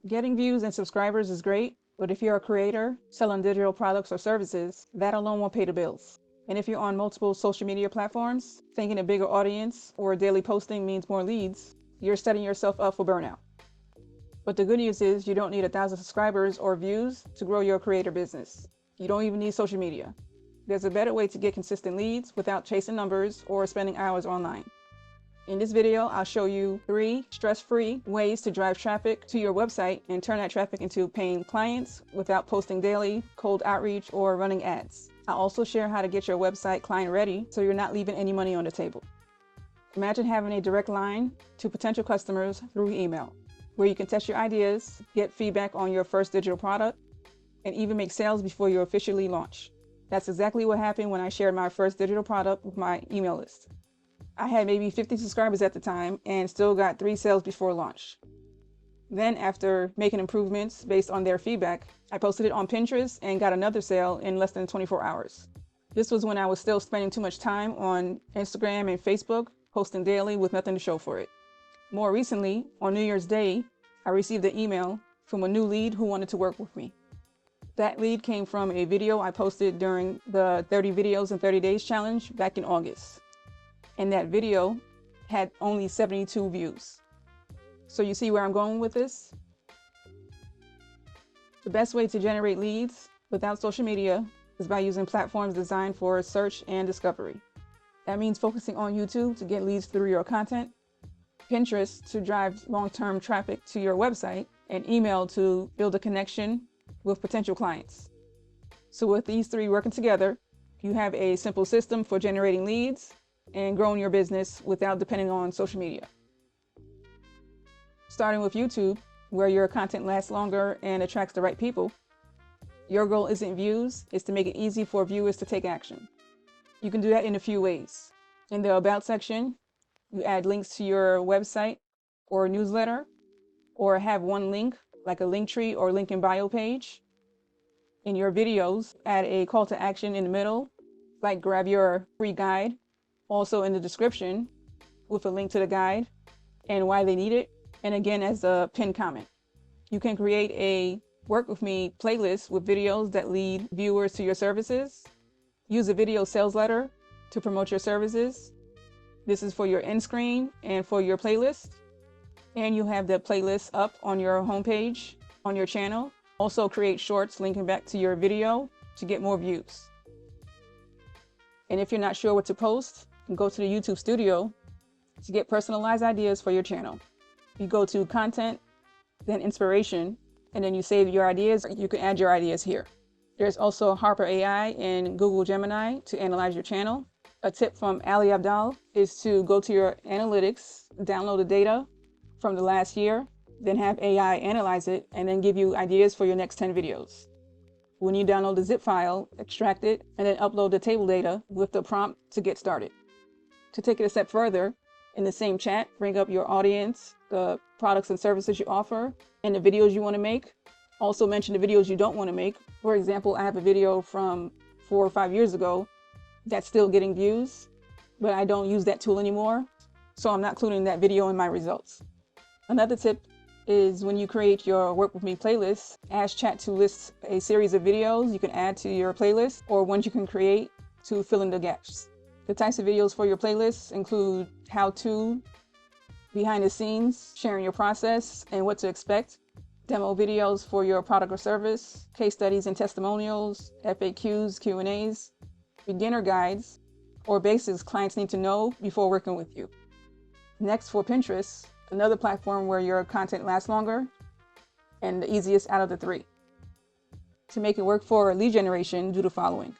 Getting views and subscribers is great, but if you're a creator selling digital products or services, that alone won't pay the bills. And if you're on multiple social media platforms, thinking a bigger audience or daily posting means more leads, you're setting yourself up for burnout. But the good news is you don't need 1,000 subscribers or views to grow your creator business. You don't even need social media. There's a better way to get consistent leads without chasing numbers or spending hours online. In this video, I'll show you 3 stress-free ways to drive traffic to your website and turn that traffic into paying clients without posting daily, cold outreach, or running ads. I'll also share how to get your website client ready so you're not leaving any money on the table. Imagine having a direct line to potential customers through email, where you can test your ideas, get feedback on your first digital product, and even make sales before you officially launch. That's exactly what happened when I shared my first digital product with my email list. I had maybe 50 subscribers at the time and still got 3 sales before launch. Then, after making improvements based on their feedback, I posted it on Pinterest and got another sale in less than 24 hours. This was when I was still spending too much time on Instagram and Facebook, posting daily with nothing to show for it. More recently, on New Year's Day, I received an email from a new lead who wanted to work with me. That lead came from a video I posted during the 30 videos in 30 days challenge back in August. And that video had only 72 views. So you see where I'm going with this? The best way to generate leads without social media is by using platforms designed for search and discovery. That means focusing on YouTube to get leads through your content, Pinterest to drive long-term traffic to your website, and email to build a connection with potential clients. So with these 3 working together, you have a simple system for generating leads and growing your business without depending on social media. Starting with YouTube, where your content lasts longer and attracts the right people, your goal isn't views, it's to make it easy for viewers to take action. You can do that in a few ways. In the About section, you add links to your website or newsletter, or have one link, like a link tree or link in bio page. In your videos, add a call to action in the middle, like grab your free guide, also in the description with a link to the guide and why they need it, and again as a pinned comment. You can create a Work With Me playlist with videos that lead viewers to your services. Use a video sales letter to promote your services. This is for your end screen and for your playlist. And you have the playlist up on your homepage on your channel. Also create shorts linking back to your video to get more views. And if you're not sure what to post, go to the YouTube Studio to get personalized ideas for your channel. You go to Content, then Inspiration, and then you save your ideas. You can add your ideas here. There's also Harper AI and Google Gemini to analyze your channel. A tip from Ali Abdal is to go to your analytics, download the data from the last year, then have AI analyze it, and then give you ideas for your next 10 videos. When you download the zip file, extract it, and then upload the table data with the prompt to get started. To take it a step further, in the same chat, bring up your audience, the products and services you offer, and the videos you want to make. Also mention the videos you don't want to make. For example, I have a video from 4 or 5 years ago that's still getting views, but I don't use that tool anymore, so I'm not including that video in my results. Another tip is when you create your Work With Me playlist, ask chat to list a series of videos you can add to your playlist or ones you can create to fill in the gaps. The types of videos for your playlists include how-to, behind the scenes, sharing your process and what to expect, demo videos for your product or service, case studies and testimonials, FAQs, Q&As, beginner guides, or basics clients need to know before working with you. Next, for Pinterest, another platform where your content lasts longer and the easiest out of the 3. To make it work for lead generation, do the following.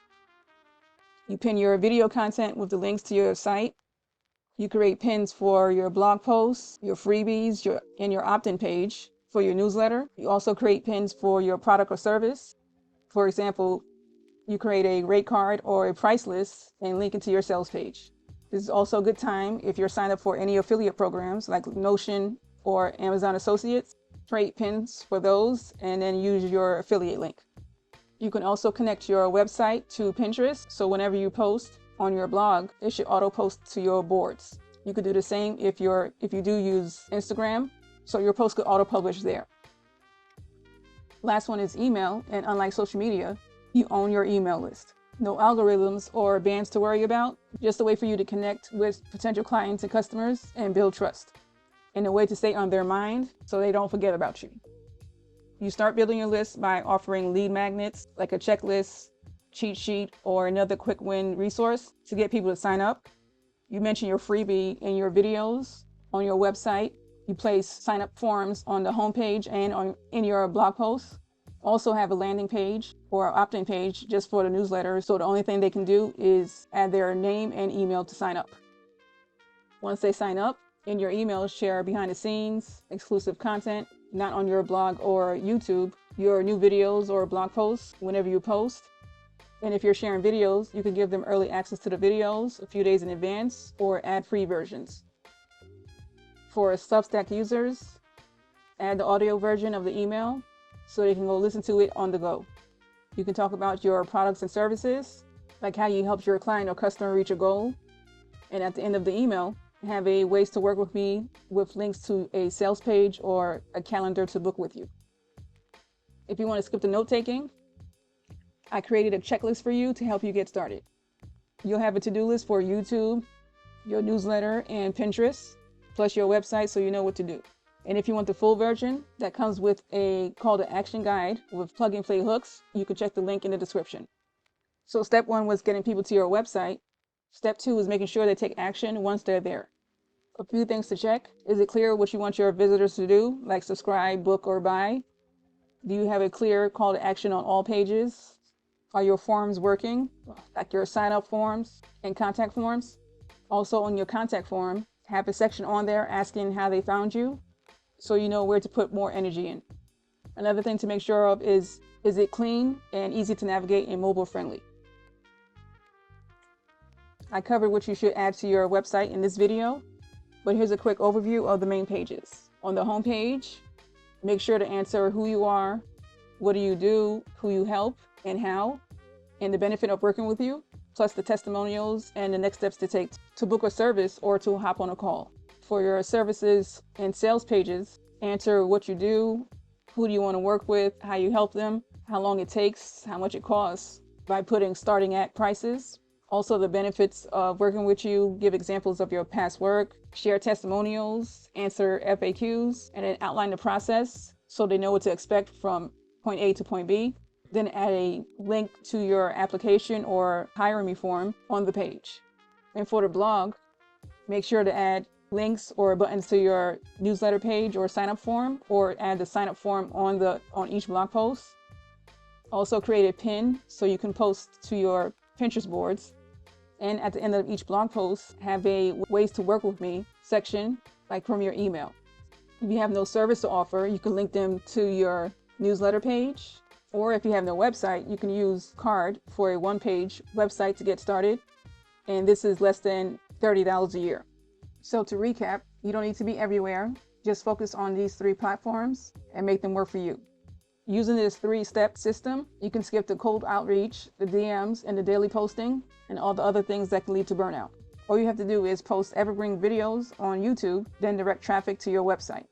You pin your video content with the links to your site. You create pins for your blog posts, your freebies, and your opt-in page for your newsletter. You also create pins for your product or service. For example, you create a rate card or a price list and link it to your sales page. This is also a good time if you're signed up for any affiliate programs like Notion or Amazon Associates. Create pins for those and then use your affiliate link. You can also connect your website to Pinterest, so whenever you post on your blog, it should auto post to your boards. You could do the same if you do use Instagram, so your post could auto publish there. Last one is email, and unlike social media, you own your email list. No algorithms or bans to worry about, just a way for you to connect with potential clients and customers and build trust, and a way to stay on their mind so they don't forget about you. You start building your list by offering lead magnets like a checklist, cheat sheet, or another quick win resource to get people to sign up. You mention your freebie in your videos on your website. You place sign-up forms on the homepage and in your blog posts. Also have a landing page or opt-in page just for the newsletter, so the only thing they can do is add their name and email to sign up. Once they sign up, in your email, share behind the scenes, exclusive content, not on your blog or YouTube, your new videos or blog posts whenever you post. And if you're sharing videos, you can give them early access to the videos a few days in advance or ad-free versions. For Substack users, add the audio version of the email so they can go listen to it on the go. You can talk about your products and services, like how you helped your client or customer reach a goal. And at the end of the email, have a ways to work with me with links to a sales page or a calendar to book with you. If you want to skip the note taking, I created a checklist for you to help you get started. You'll have a to-do list for YouTube, your newsletter, and Pinterest, plus your website so you know what to do. And if you want the full version that comes with a call to action guide with plug and play hooks, you can check the link in the description. So step 1 was getting people to your website. Step 2 is making sure they take action once they're there. A few things to check. Is it clear what you want your visitors to do, like subscribe, book, or buy? Do you have a clear call to action on all pages? Are your forms working, like your sign-up forms and contact forms? Also on your contact form, have a section on there asking how they found you, so you know where to put more energy in. Another thing to make sure of is it clean and easy to navigate and mobile friendly? I covered what you should add to your website in this video, but here's a quick overview of the main pages. On the home page, make sure to answer who you are, what do you do, who you help, and how, and the benefit of working with you, plus the testimonials and the next steps to take to book a service or to hop on a call. For your services and sales pages, answer what you do, who do you want to work with, how you help them, how long it takes, how much it costs, by putting starting at prices. Also the benefits of working with you, give examples of your past work, share testimonials, answer FAQs, and then outline the process so they know what to expect from point A to point B. Then add a link to your application or hire me form on the page. And for the blog, make sure to add links or buttons to your newsletter page or sign up form, or add the sign up form on each blog post. Also create a pin so you can post to your Pinterest boards. And at the end of each blog post, have a ways to work with me section, like from your email. If you have no service to offer, you can link them to your newsletter page. Or if you have no website, you can use Card for a one-page website to get started. And this is less than $30 a year. So to recap, you don't need to be everywhere. Just focus on these 3 platforms and make them work for you. Using this 3-step system, you can skip the cold outreach, the DMs, and the daily posting, and all the other things that can lead to burnout. All you have to do is post evergreen videos on YouTube, then direct traffic to your website.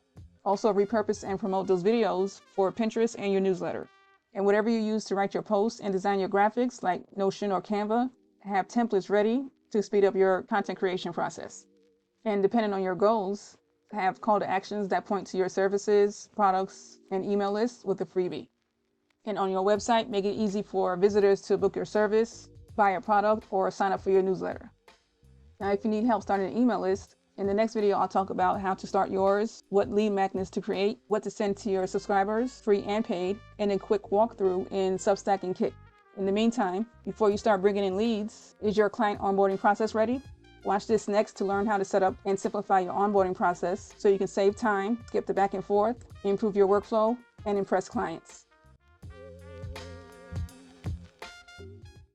Also repurpose and promote those videos for Pinterest and your newsletter. And whatever you use to write your posts and design your graphics, like Notion or Canva, have templates ready to speed up your content creation process. And depending on your goals, have call to actions that point to your services, products, and email lists with a freebie. And on your website, make it easy for visitors to book your service, buy a product, or sign up for your newsletter. Now, if you need help starting an email list, in the next video, I'll talk about how to start yours, what lead magnets to create, what to send to your subscribers, free and paid, and a quick walkthrough in Substack and Kit. In the meantime, before you start bringing in leads, is your client onboarding process ready? Watch this next to learn how to set up and simplify your onboarding process so you can save time, skip the back and forth, improve your workflow, and impress clients.